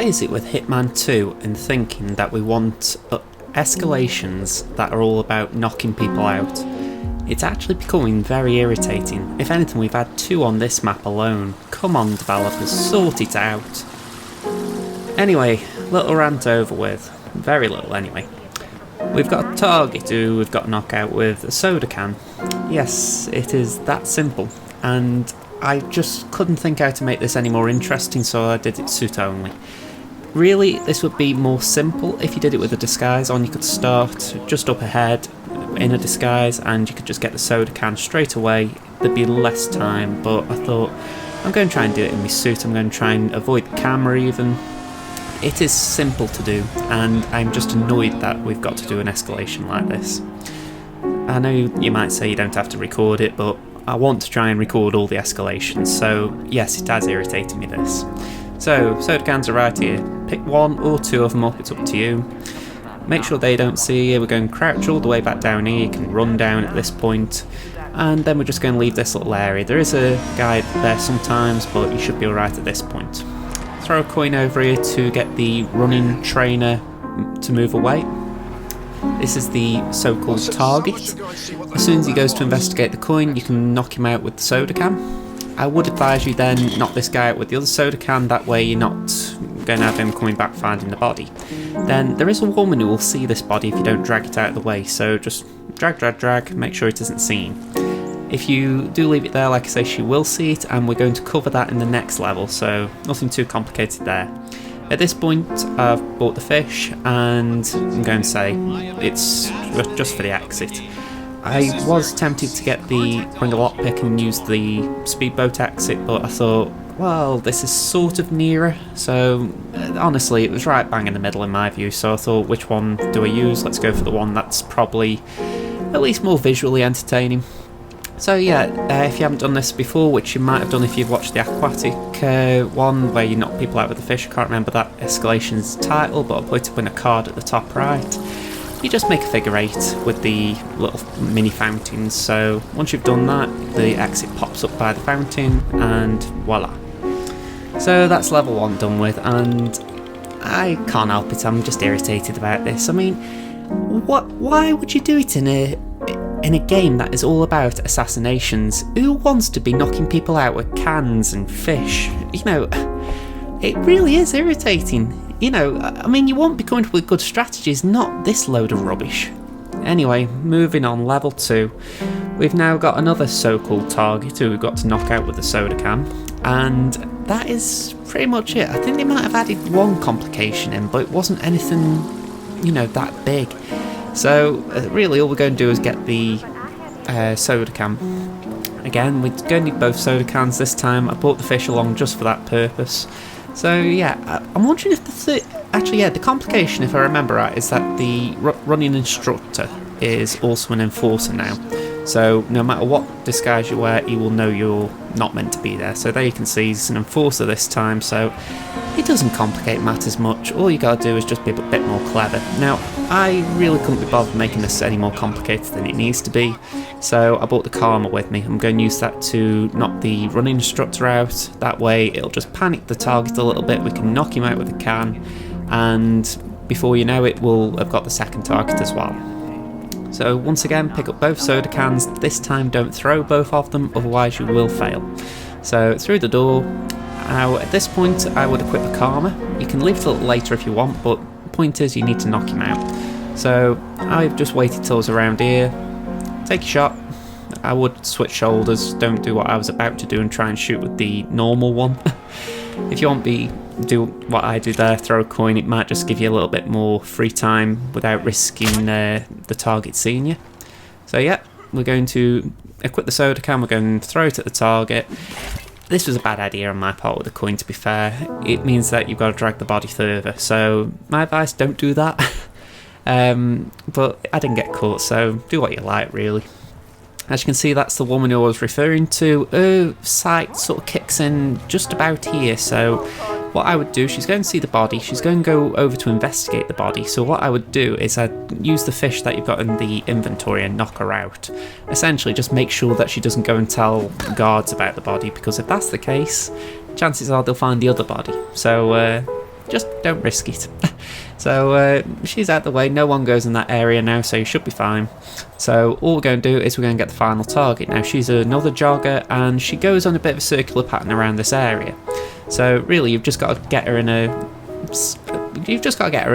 is it with Hitman 2 and thinking that we want escalations that are all about knocking people out? It's actually becoming very irritating. If anything, we've had 2 on this map alone. Come on, developers, sort it out. Anyway, little rant over with. Very little anyway. We've got a target who we've got to knock out with a soda can. Yes, it is that simple. And I just couldn't think how to make this any more interesting, so I did it suit only. Really, this would be more simple if you did it with a disguise on. You could start just up ahead in a disguise and you could just get the soda can straight away. There'd be less time, but I thought I'm going to try and do it in my suit. I'm going to try and avoid the camera even. It is simple to do, and I'm just annoyed that we've got to do an escalation like this. I know you might say you don't have to record it, but I want to try and record all the escalations, so yes, it has irritated me this. So, soda cans are right here. Pick 1 or 2 of them up, it's up to you. Make sure they don't see you. We're going to crouch all the way back down here. You can run down at this point, and then we're just going to leave this little area. There is a guide there sometimes, but you should be alright at this point. Throw a coin over here to get the running trainer to move away. This is the so-called target. As soon as he goes to investigate the coin, you can knock him out with the soda can. I would advise you then knock this guy out with the other soda can, that way you're not going to have him coming back finding the body. Then there is a woman who will see this body if you don't drag it out of the way, so just drag, make sure it isn't seen. If you do leave it there, like I say, she will see it, and we're going to cover that in the next level, so nothing too complicated there. At this point, I've bought the fish, and I'm going to say it's just for the exit. I was tempted to bring a lockpick and use the speedboat exit, but I thought, well, this is sort of nearer, so honestly, it was right bang in the middle in my view, so I thought, which one do I use? Let's go for the one that's probably at least more visually entertaining. So yeah, if you haven't done this before, which you might have done if you've watched the aquatic one where you knock people out with the fish, I can't remember that Escalations title, but I'll put it up in a card at the top right. You just make a figure 8 with the little mini fountains, so once you've done that, the exit pops up by the fountain, and voila. So that's level 1 done with, and I can't help it, I'm just irritated about this. I mean, why would you do it in a game that is all about assassinations? Who wants to be knocking people out with cans and fish? You know, it really is irritating. You know, I mean, you won't be coming up with good strategies, not this load of rubbish. Anyway, moving on, level 2. We've now got another so-called target who we've got to knock out with a soda can, and that is pretty much it. I think they might have added one complication in, but it wasn't anything, you know, that big. So, really all we're going to do is get the soda can. Again, we're going to need both soda cans this time. I brought the fish along just for that purpose. So yeah, I'm wondering if the complication, if I remember right, is that the running instructor is also an enforcer now. So no matter what disguise you wear, he will know you're not meant to be there. So there you can see he's an enforcer this time, so it doesn't complicate matters much. All you gotta do is just be a bit more clever. Now, I really couldn't be bothered making this any more complicated than it needs to be, so I brought the Karma with me. I'm going to use that to knock the running instructor out. That way it'll just panic the target a little bit, we can knock him out with a can, and before you know it, we'll have got the second target as well. So once again, pick up both soda cans. This time don't throw both of them, otherwise you will fail. So through the door. Now at this point I would equip a Karma. You can leave it a little later if you want, but the point is you need to knock him out. So I've just waited till I was around here. Take a shot. I would switch shoulders, don't do what I was about to do and try and shoot with the normal one. If you want to do what I do there, throw a coin, it might just give you a little bit more free time without risking the target seeing you. So yeah, we're going to equip the soda can, we're going to throw it at the target. This was a bad idea on my part with the coin, to be fair. It means that you've got to drag the body further, so my advice, don't do that. But I didn't get caught, so do what you like really. As you can see, that's the woman who I was referring to. Her sight sort of kicks in just about here, so what I would do, she's going to see the body, she's going to go over to investigate the body, so what I would do is I'd use the fish that you've got in the inventory and knock her out. Essentially just make sure that she doesn't go and tell guards about the body, because if that's the case, chances are they'll find the other body. So just don't risk it. So she's out the way, no one goes in that area now, so you should be fine. So all we're going to do is we're going to get the final target. Now she's another jogger, and she goes on a bit of a circular pattern around this area. So really you've just got to get her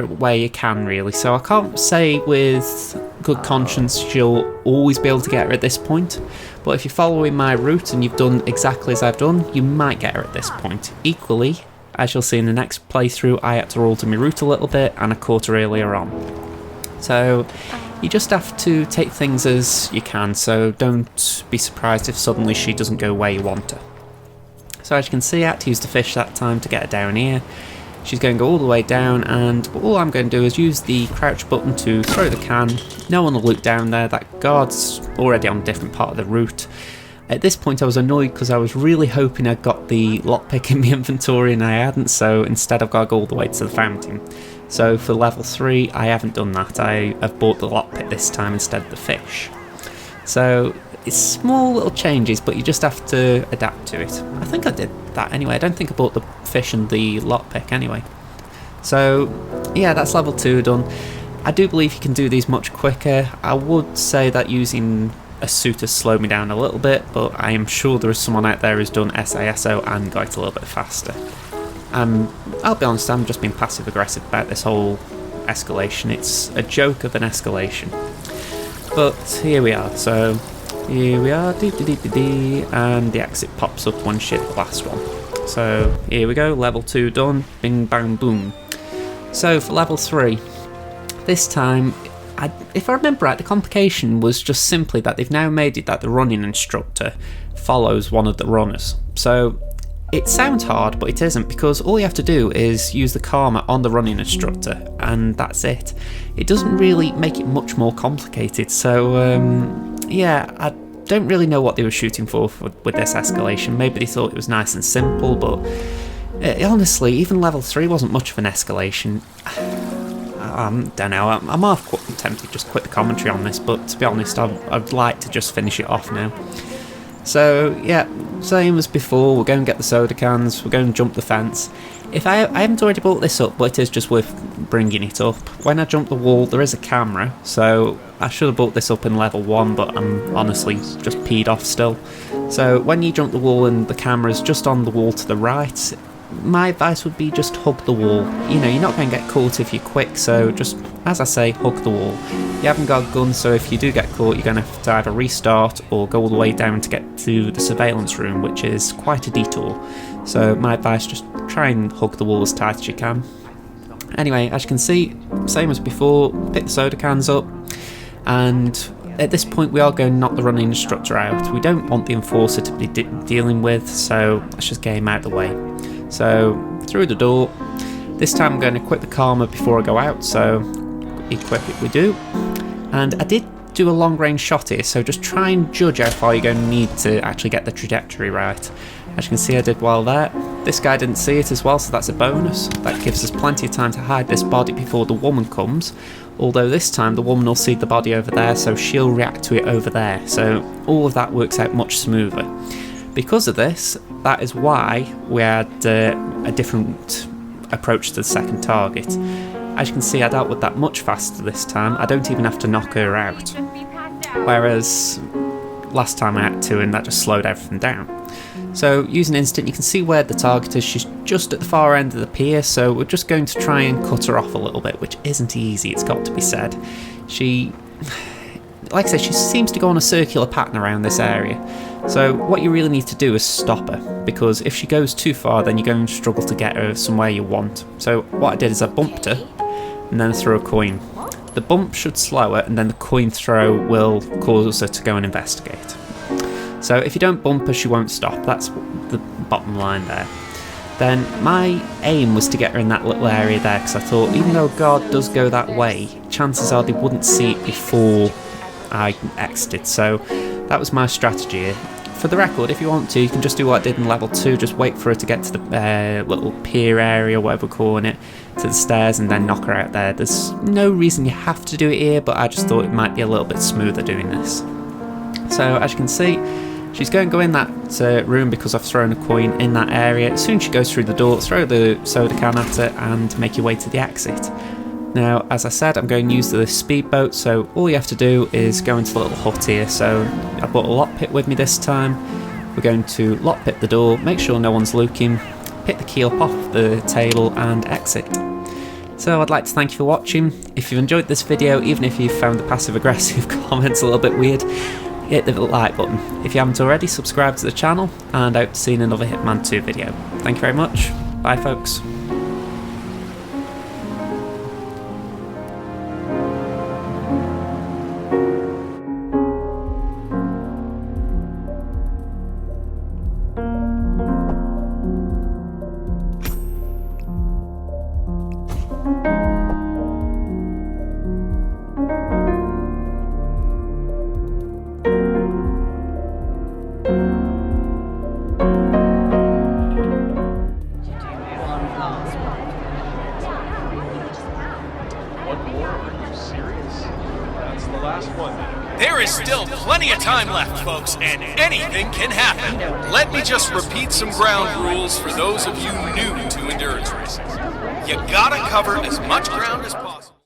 where you can, really. So I can't say with good conscience she'll always be able to get her at this point, but if you're following my route and you've done exactly as I've done, you might get her at this point. Equally, as you'll see in the next playthrough, I had to alter my route a little bit and I caught her earlier on. So you just have to take things as you can, so don't be surprised if suddenly she doesn't go where you want her. So as you can see, I had to use the fish that time to get her down here. She's going to go all the way down, and all I'm going to do is use the crouch button to throw the can. No one will look down there, that guard's already on a different part of the route. At this point I was annoyed because I was really hoping I'd got the lockpick in my inventory and I hadn't, so instead I've got to go all the way to the fountain. So for level 3 I haven't done that, I have bought the lockpick this time instead of the fish. So it's small little changes, but you just have to adapt to it. I think I did that anyway, I don't think I bought the fish and the lockpick anyway. So yeah, that's level 2 done. I do believe you can do these much quicker. I would say that using a suit has slowed me down a little bit, but I am sure there is someone out there who's done SASO and got it a little bit faster. I'll be honest, I'm just being passive aggressive about this whole escalation. It's a joke of an escalation. But here we are, so here we are, and the exit pops up once you hit the last one. So here we go, level 2 done, bing bang boom. So for level 3, this time, if I remember right, the complication was just simply that they've now made it that the running instructor follows one of the runners. So it sounds hard, but it isn't, because all you have to do is use the karma on the running instructor, and that's it. It doesn't really make it much more complicated, so yeah, I don't really know what they were shooting for with this escalation. Maybe they thought it was nice and simple, but honestly, even level 3 wasn't much of an escalation. I don't know, I'm half tempted to just quit the commentary on this, but to be honest, I'd like to just finish it off now. So yeah, same as before, we're going to get the soda cans, we're going to jump the fence. If I haven't already brought this up, but it is just worth bringing it up. When I jump the wall, there is a camera, so I should have brought this up in level 1, but I'm honestly just peed off still. So when you jump the wall and the camera's just on the wall to the right, my advice would be just hug the wall. You know, you're not going to get caught if you're quick, so just, as I say, hug the wall. You haven't got a gun, so if you do get caught, you're going to have to either restart or go all the way down to get to the surveillance room, which is quite a detour. So my advice, just try and hug the wall as tight as you can. Anyway, as you can see, same as before, pick the soda cans up, and at this point we are going to knock the running instructor out. We don't want the enforcer to be dealing with, so let's just get him out of the way. So through the door, this time I'm going to equip the karma before I go out, so equip it we do. And I did do a long range shot here, so just try and judge how far you're going to need to actually get the trajectory right. As you can see, I did well there. This guy didn't see it as well, so that's a bonus. That gives us plenty of time to hide this body before the woman comes, although this time the woman will see the body over there, so she'll react to it over there, so all of that works out much smoother. Because of this, that is why we had a different approach to the second target. As you can see, I dealt with that much faster this time. I don't even have to knock her out, whereas last time I had to, and that just slowed everything down. So using instant, you can see where the target is. She's just at the far end of the pier, so we're just going to try and cut her off a little bit, which isn't easy, it's got to be said. She, like I said, she seems to go on a circular pattern around this area. So what you really need to do is stop her, because if she goes too far, then you're going to struggle to get her somewhere you want. So what I did is I bumped her, and then threw a coin. The bump should slow her, and then the coin throw will cause her to go and investigate. So if you don't bump her, she won't stop. That's the bottom line there. Then my aim was to get her in that little area there, because I thought, even though God does go that way, chances are they wouldn't see it before I exited. So that was my strategy here. For the record, if you want to, you can just do what I did in level 2, just wait for her to get to the little pier area, whatever we're calling it, to the stairs, and then knock her out there. There's no reason you have to do it here, but I just thought it might be a little bit smoother doing this. So as you can see, She's going to go in that room because I've thrown a coin in that area. As soon as she goes through the door, throw the soda can at her and make your way to the exit. Now, as I said, I'm going to use the speedboat, so all you have to do is go into the little hut here. So I brought a lockpick with me this time. We're going to lockpick the door, make sure no one's looking, pick the key up off the table and exit. So I'd like to thank you for watching. If you've enjoyed this video, even if you found the passive aggressive comments a little bit weird, hit the like button. If you haven't already, subscribe to the channel, and I hope to see you in another Hitman 2 video. Thank you very much. Bye folks. There is still plenty of time left, folks, and anything can happen. Let me just repeat some ground rules for those of you new to endurance racing. You gotta cover as much ground as possible.